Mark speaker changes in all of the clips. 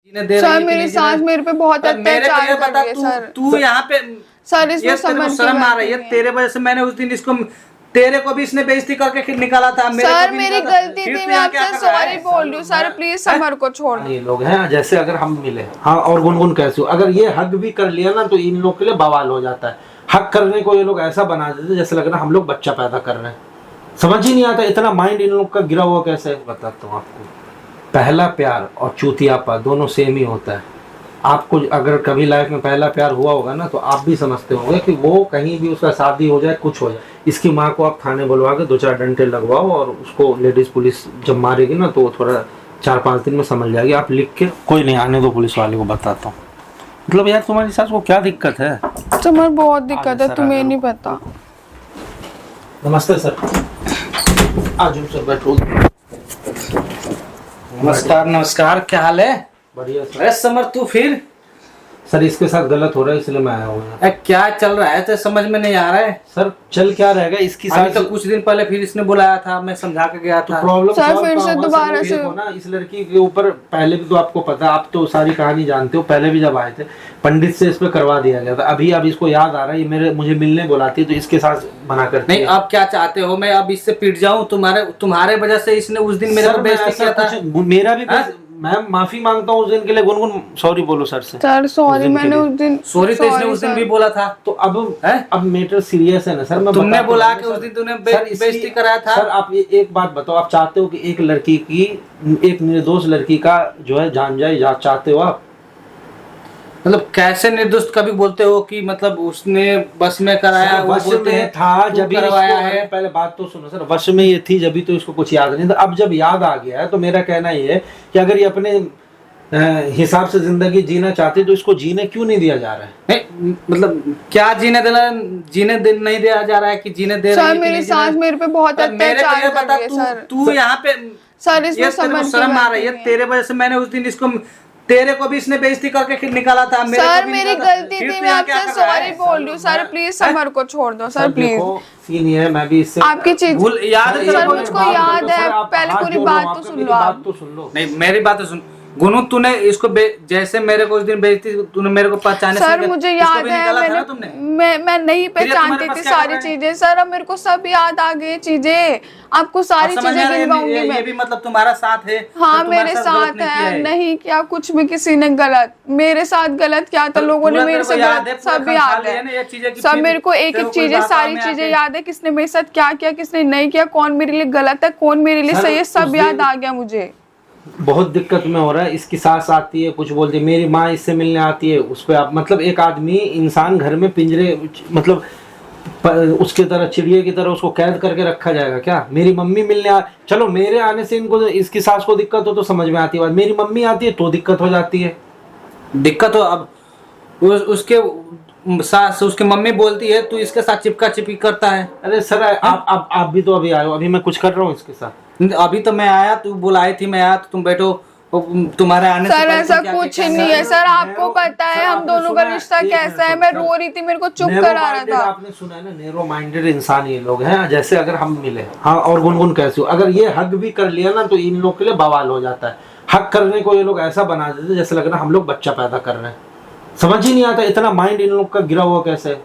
Speaker 1: Sir मेरी सास मेरे पे बहुत अत्याचार कर रही है सर।
Speaker 2: तू यहाँ पे
Speaker 1: सर इसमें समझ
Speaker 2: शर्म आ रही है तेरे वजह से। मैंने उस दिन इसको तेरे को भी इसने बेइज्जती करके निकाला था।
Speaker 1: सर मेरी गलती थी, मैं आपसे सॉरी बोल रही हूँ सर, प्लीज समर को छोड़ दो।
Speaker 3: ये लोग हैं जैसे अगर हम मिले हाँ और गुनगुन कैसे हो, अगर ये हक भी कर लिया ना तो इन लोग के लिए बवाल हो जाता है। हक करने को ये लोग ऐसा बना देते जैसे लग रहा हम लोग बच्चा पैदा कर रहे हैं। समझ ही नहीं आता इतना माइंड इन लोग का गिरा हुआ कैसे है। बताता हूँ आपको, पहला प्यार और चूतियापा दोनों सेम ही होता है। आपको अगर कभी लाइफ में पहला प्यार हुआ होगा ना तो आप भी समझते होंगे कि वो कहीं भी उसका शादी हो जाए कुछ हो जाए, इसकी माँ को आप थाने बुलवा के 2-4 डंडे लगवाओ और उसको लेडीज पुलिस जब मारेगी ना तो थोड़ा 4-5 दिन में समझ जाएगी। आप लिख के कोई नहीं आने दो पुलिस वाले को बताता हूँ। मतलब यार तुम्हारी सास को क्या दिक्कत है?
Speaker 1: समर बहुत दिक्कत है, तुम्हें नहीं पता।
Speaker 3: नमस्ते सर। आज सर बैठो।
Speaker 2: नमस्कार नमस्कार, क्या हाल है?
Speaker 3: बढ़िया सर।
Speaker 2: अरे समर तू फिर
Speaker 3: सर इसके साथ गलत हो रहा है इसलिए मैं आया हूँ।
Speaker 2: क्या चल रहा है तो समझ में नहीं आ रहा है।
Speaker 3: सर चल क्या रहेगा इसकी
Speaker 2: साथ तो कुछ दिन पहले फिर इसने बुलाया था, मैं समझा के गया था।
Speaker 3: प्रॉब्लम
Speaker 1: सर फिर से दोबारा से
Speaker 3: ना इस लड़की के ऊपर पहले भी तो आपको पता है, आप तो सारी कहानी जानते हो। पहले भी जब आए थे पंडित से इस पे करवा दिया गया था। अभी अब इसको याद आ रहा है, ये मुझे मिलने बुलाती है तो इसके साथ मना करती है।
Speaker 2: नहीं अब क्या चाहते हो, मैं अब इससे पिट जाऊं? तुम्हारे वजह से इसने उस दिन मेरे को बेइज्जती किया था।
Speaker 3: मेरा भी मैं माफी मांगता हूँ उस दिन के लिए। गुनगुन सॉरी बोलो सर से।
Speaker 1: सर सॉरी, मैंने उस दिन
Speaker 2: सॉरी तो इसने उस दिन भी बोला था।
Speaker 3: तो अब मैटर सीरियस है ना सर। मैं
Speaker 2: तुमने बोला कि उस दिन तूने बेइज्जती कराया था।
Speaker 3: सर आप एक बात बताओ, आप चाहते हो कि एक लड़की की, एक निर्दोष लड़की का जो है जान जाए, चाहते हो आप?
Speaker 2: मतलब कैसे निर्दोष कभी बोलते हो कि मतलब उसने बस में कराया, वो बोलते हैं
Speaker 3: था जब
Speaker 2: करवाया है।
Speaker 3: पहले बात तो सुनो सर, वश में ये थी जब तो इसको कुछ याद नहीं था। अब जब याद आ गया है तो मेरा कहना ये है कि अगर ये अपने हिसाब से जिंदगी जीना चाहती तो इसको जीने क्यों नहीं दिया जा रहा है?
Speaker 2: नहीं मतलब क्या जीने नहीं दिया जा रहा है कि जीने दे रही है?
Speaker 1: सर मेरी सास मेरे पे बहुत अत्याचार कर रही है सर।
Speaker 2: तू यहाँ पे
Speaker 1: सर इसमें समझ
Speaker 2: शर्म आ रही है तेरे वजह से। मैंने उस दिन इसको तेरे को भी इसने बेइज्जती करके निकाला था।
Speaker 1: सर मेरी गलती थी, मैं आपसे सॉरी बोल रही हूँ सर, प्लीज समर को छोड़ दो सर प्लीज।
Speaker 3: सीन ये है, मैं भी इससे
Speaker 1: आपकी चीज
Speaker 2: याद है
Speaker 1: सर, मुझको याद है। पहले पूरी बात तो सुन लो आप।
Speaker 2: नहीं मेरी बात तो सुन। गुनू तूने इसको जैसे मेरे को उस दिन बेइज्जती, तूने मेरे को पहचाने
Speaker 1: सर मुझे याद है, मैं नहीं पहचानती थी सारी चीजें सर। अब मेरे को सब याद आ गई चीजें, आपको सारी चीजें गिनवाऊंगी मैं।
Speaker 2: ये भी मतलब तुम्हारा साथ है?
Speaker 1: हाँ मेरे साथ है। नहीं क्या कुछ भी किसी ने गलत, मेरे साथ गलत क्या था, लोगों ने मेरे से गलत, सब याद है सब। मेरे को एक एक चीजें, सारी चीजें याद है, किसने मेरे साथ क्या किया, किसने नहीं किया, कौन मेरे लिए गलत है, कौन मेरे लिए सही है, सब याद आ गया मुझे।
Speaker 3: बहुत दिक्कत में हो रहा है। इसकी सास आती है कुछ बोलती है, मेरी माँ इससे मिलने आती है, उस पर आप मतलब एक आदमी इंसान घर में पिंजरे मतलब उसके तरह चिड़िया की तरह उसको कैद करके रखा जाएगा क्या? मेरी मम्मी मिलने चलो मेरे आने से इनको इसकी सास को दिक्कत हो तो समझ में आती है बात, मेरी मम्मी आती है तो दिक्कत हो जाती है।
Speaker 2: दिक्कत हो अब उसके सास, उसकी मम्मी बोलती है तू इसके साथ चिपका चिपकी करता है।
Speaker 3: अरे सर आप भी तो अभी आए हो, अभी मैं कुछ कर रहा हूँ इसके साथ।
Speaker 2: अभी तो मैं आया, तू बुलाई थी, मैं आया तो तुम बैठो। तुम्हारे आने
Speaker 1: सर ऐसा कुछ नहीं है सर, आपको पता है हम दोनों का रिश्ता कैसा है। मैं रो रही थी, मेरे को चुप करा रहा था।
Speaker 3: आपने सुना है ना, नेरो माइंडेड इंसान ये लोग हैं जैसे अगर हम मिले हाँ और गुनगुन कैसे हो, अगर ये हक भी कर लिया ना तो इन लोग के लिए बवाल हो जाता है। हक करने को ये लोग ऐसा बना देते जैसे लग रहा हम लोग बच्चा पैदा कर रहे हैं। समझ ही नहीं आता इतना माइंड इन लोग का गिरा हुआ कैसे है।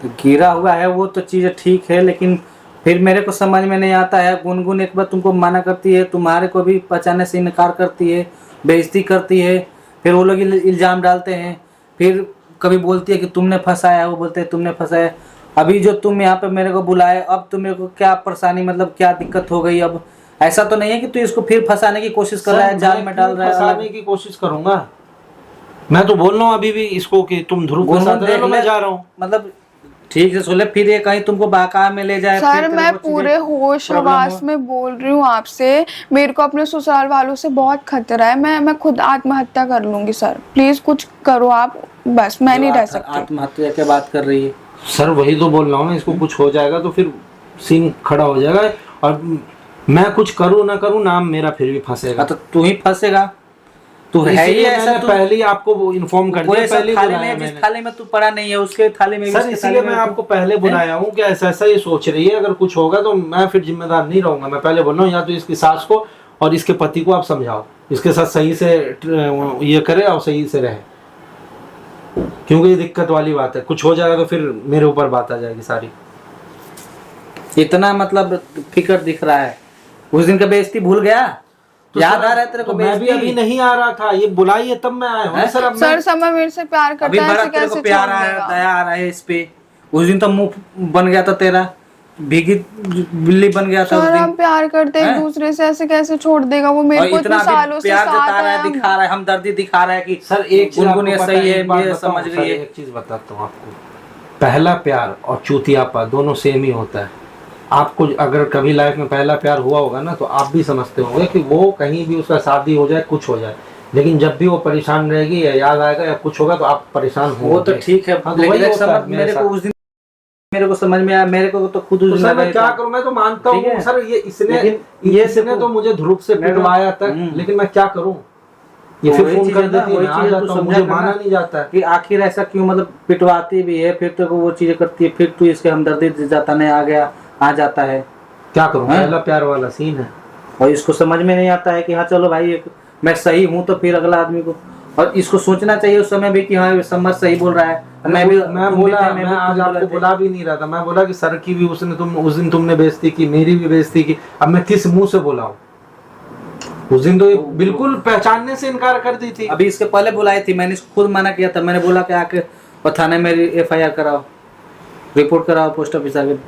Speaker 2: तो गिरा हुआ है वो तो चीज़ ठीक है, लेकिन फिर मेरे को समझ में नहीं आता है। गुनगुन एक बार तुमको मना करती है, तुम्हारे को भी पहचानने से इनकार करती है, बेइज्जती करती है, फिर वो लोग इल्ज़ाम डालते हैं, फिर कभी बोलती है कि तुमने फंसाया, वो बोलते हैं तुमने फंसाया। अभी जो तुम यहाँ पे मेरे को बुलाए, अब तुम मेरे को क्या परेशानी, मतलब क्या दिक्कत हो गई? अब ऐसा तो नहीं है कि तू इसको फिर फंसाने की कोशिश कर रहा है, जाल में डाल रहा है?
Speaker 3: फंसाने की कोशिश करूंगा मैं तो बोल रहा हूँ अभी भी इसको कि तुम ध्रुव के साथ रहो, मैं जा रहा हूँ।
Speaker 2: मतलब ठीक से सुन ले, फिर ये कहीं तुमको बहका में ले जाए।
Speaker 1: सर मैं पूरे होश हवास में बोल रही हूँ आपसे, मेरे को अपने ससुराल वालों से बहुत खतरा है। मैं खुद आत्महत्या कर लूंगी सर, प्लीज कुछ करो आप, बस मैं नहीं रह सकती।
Speaker 2: आत्महत्या की बात कर रही है
Speaker 3: सर? वही तो बोल रहा हूँ ना, इसको कुछ हो जाएगा तो फिर सीन खड़ा हो जाएगा और मैं कुछ करूँ ना करूँ नाम मेरा फिर भी फंसेगा।
Speaker 2: तो तू ही फंसेगा, तू है ही ऐसा।
Speaker 3: पहले ही आपको इन्फॉर्म कर दिया, पहले
Speaker 2: जिस थाली में तू पड़ा नहीं है उसके थाली में
Speaker 3: सर, इसलिए मैं आपको पहले बुलाया हूँ कि ऐसा ऐसा ये सोच रही है, अगर कुछ होगा तो मैं फिर जिम्मेदार नहीं रहूंगा। मैं पहले बोल रहा हूँ या तो इसकी सास को और इसके पति को आप समझाओ। इसके साथ सही से ये करे और सही से रहे, क्योंकि ये दिक्कत वाली बात है। कुछ हो जाएगा तो फिर मेरे ऊपर बात आ जाएगी सारी।
Speaker 2: इतना मतलब फिक्र दिख रहा है, उस दिन का बेइज्जती भूल गया? तो याद आ रहा है तेरे को?
Speaker 3: मैं भी अभी नहीं आ रहा था, ये बुलाइए तब मैं आया हूँ। सर अब
Speaker 1: सर समय मेरे से प्यार करता
Speaker 2: अभी
Speaker 1: है,
Speaker 2: बड़ा
Speaker 1: ऐसे
Speaker 2: तेरे को
Speaker 1: कैसे
Speaker 2: प्यार
Speaker 1: छोड़
Speaker 2: आया,
Speaker 1: देगा?
Speaker 2: दया आ रहा है इस पे। उस दिन तो मुंह बन गया था तेरा, भीगी बिल्ली बन गया था उस
Speaker 1: सर
Speaker 2: दिन।
Speaker 1: हम प्यार करते हैं एक दूसरे से, ऐसे कैसे छोड़ देगा वो? मेरे को इतने सालों से
Speaker 2: प्यार
Speaker 1: साथ
Speaker 2: जता रहा है,
Speaker 1: है।
Speaker 2: दिखा रहा है, हमदर्दी दिखा रहा है कि
Speaker 3: सर एक चीज
Speaker 2: गुनगुन ये
Speaker 3: आपको
Speaker 2: सही
Speaker 3: पता
Speaker 2: है,
Speaker 3: एक बात
Speaker 2: ये
Speaker 3: बताऊं?
Speaker 2: समझ
Speaker 3: सर,
Speaker 2: गई है।
Speaker 3: एक चीज बताता हूँ आपको, पहला प्यार और चूतियापा दोनों सेम ही होता है। आपको अगर कभी लाइफ में पहला प्यार हुआ होगा ना, तो आप भी समझते होंगे कि वो कहीं भी उसका शादी हो जाए, कुछ हो जाए, लेकिन जब भी वो परेशान रहेगी या याद आएगा या कुछ होगा तो आप परेशान हो।
Speaker 2: वो तो ठीक है, लेकिन एक समझ मेरे को उस दिन मेरे को समझ में आया, मेरे को तो खुद उस दिन
Speaker 3: मैं क्या करूं? मैं तो मानता हूँ सर, ये इसने तो मुझे ध्रुव से पिटवाया तक, लेकिन मैं क्या करूं? ये फिर फोन कर देती है, मैं आ जाता हूं, मुझे माना नहीं जाता है
Speaker 2: कि आखिर ऐसा क्यों, मतलब पिटवाती भी है, फिर तो वो चीजें करती है, फिर तू इसके हमदर्दी जाता नहीं आ जाता है।
Speaker 3: क्या करूं? पहला प्यार वाला सीन है
Speaker 2: और इसको समझ में नहीं आता है कि हाँ चलो भाई मैं सही हूँ, तो फिर अगला आदमी को, और इसको सोचना चाहिए उस समय भी कि हाँ समझ सही बोल रहा है। मैं
Speaker 3: आज आपको बुला भी नहीं रहा था, मैं बोला कि सर की भी उस दिन तुमने बेइज्जती की, मेरी भी बेइज्जती की, अब मैं किस मुंह से बुलाऊं? उस दिन तो बिल्कुल पहचानने से इनकार कर दी थी।
Speaker 2: अभी इसके पहले बुलाई थी, मैंने इसको खुद मना किया था, मैंने बोला कि आके और थाने में FIR कराओ, रिपोर्ट कराओ पोस्ट ऑफिस आगे,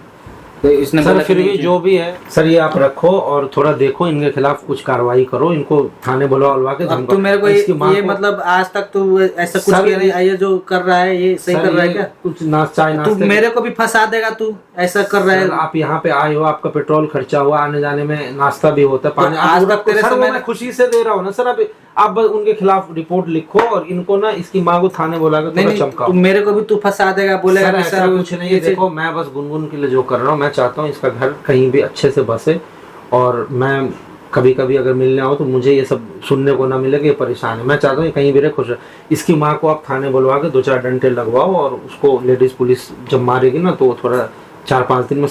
Speaker 2: तो इसने
Speaker 3: सर फिर भी जो भी है सर, ये आप रखो और थोड़ा देखो, इनके खिलाफ कुछ कार्रवाई करो, इनको थाने बुलवा के।
Speaker 2: अब तो मेरे को ये मतलब आज तक तो ऐसा कुछ किया नहीं, ये जो कर रहा है ये सही कर रहा है क्या?
Speaker 3: कुछ नाश्ता
Speaker 2: तू मेरे को भी फंसा देगा, तू ऐसा कर रहा है।
Speaker 3: आप यहाँ पे आए हो, आपका पेट्रोल खर्चा हुआ, आने जाने में नाश्ता भी होता है, पानी
Speaker 2: आज तक तेरे से
Speaker 3: मैं खुशी से दे रहा हूँ ना सर। अब आप बस उनके खिलाफ रिपोर्ट लिखो और इनको ना इसकी माँ को थाने बुला के थोड़ा चमकाओ।
Speaker 2: मेरे को भी तू फंसा देगा, बोलेगा कि
Speaker 3: सर कुछ नहीं है। देखो मैं बस गुनगुन के लिए जो कर रहा हूँ, मैं चाहता हूँ इसका घर कहीं भी अच्छे से बसे, और मैं कभी कभी अगर मिलने आओ तो मुझे ये सब सुनने को ना मिले कि ये परेशान है। मैं चाहता हूँ कहीं भी रहे, खुश रहे। इसकी माँ को आप थाने बुलवा के 2-4 डंडे लगवाओ, और उसको लेडीज पुलिस जब मारेगी ना तो थोड़ा 4-5 दिन में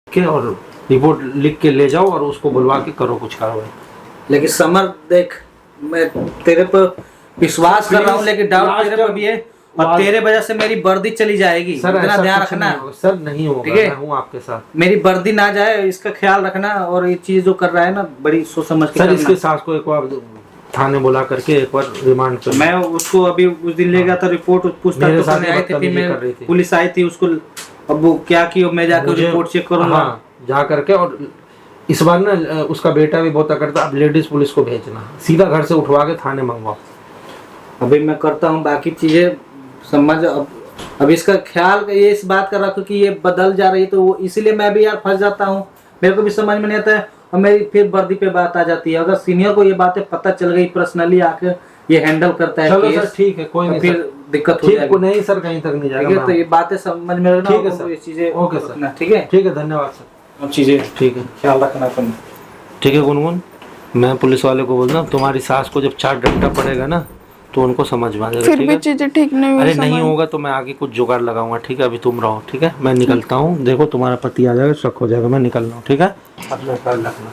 Speaker 3: के और रिपोर्ट लिख के ले जाओ और उसको बुलवा के करो कुछ कार्रवाई।
Speaker 2: लेकिन समर देख, मैं तेरे पर विश्वास कर रहा हूँ, लेकिन डाउट तेरे पर भी है, और तेरे वजह से मेरी वर्दी चली जाएगी।
Speaker 3: सर
Speaker 2: इतना ध्यान रखना
Speaker 3: सर, नहीं होगा, मैं हूँ आपके साथ।
Speaker 2: मेरी वर्दी ना जाए, इसका ख्याल रखना, और ये चीज जो कर रहा है ना बड़ी सोच समझ के
Speaker 3: सर, इसके सास को एक बार थाने बुला करके एक बार रिमांड कर।
Speaker 2: मैं उसको अभी उस दिन ले गया था, रिपोर्ट पूछताछ करने आई थी, पुलिस आई थी उसको, अब वो क्या की, मैं जाकर रिपोर्ट चेक करूंगा
Speaker 3: जा करके। और इस बार ना उसका बेटा भी बहुत करता, अब लेडीज पुलिस को भेजना, सीधा घर से उठवा के थाने मंगवाओ।
Speaker 2: अभी मैं करता हूँ बाकी चीजें समझ। अब इसका ख्याल ये इस बात का रखो कि ये बदल जा रही है, तो इसीलिए मैं भी यार फंस जाता हूँ, मेरे को भी समझ में नहीं आता है, और मेरी फिर वर्दी पे बात आ जाती है। अगर सीनियर को ये बातें पता चल गई, पर्सनली आके ये हैंडल करता है
Speaker 3: चलो सर ठीक है, कोई नहीं,
Speaker 2: फिर दिक्कत हो जाएगी।
Speaker 3: नहीं सर, कहीं तक नहीं जाएगा।
Speaker 2: तो ये बातें समझ में रखना,
Speaker 3: ठीक है सर,
Speaker 2: ये चीजें
Speaker 3: ओके सर,
Speaker 2: ठीक है,
Speaker 3: ठीक है, धन्यवाद सर।
Speaker 2: चीजें
Speaker 3: ठीक है,
Speaker 2: ख्याल रखना तुम।
Speaker 3: ठीक है गुनगुन, मैं पुलिस वाले को बोलता हूँ तुम्हारी सास को जब 4 डंडा पड़ेगा ना तो उनको समझ में आ जाएगा।
Speaker 1: फिर भी चीजें ठीक नहीं हुई।
Speaker 3: अरे नहीं होगा तो मैं आगे कुछ जुगाड़ लगाऊंगा, ठीक है? अभी तुम रहो, ठीक है? मैं निकलता हूँ, देखो तुम्हारा पति आ जाएगा, शक हो जाएगा, मैं निकल रहा हूँ, ठीक है? अपना ख्याल रखना।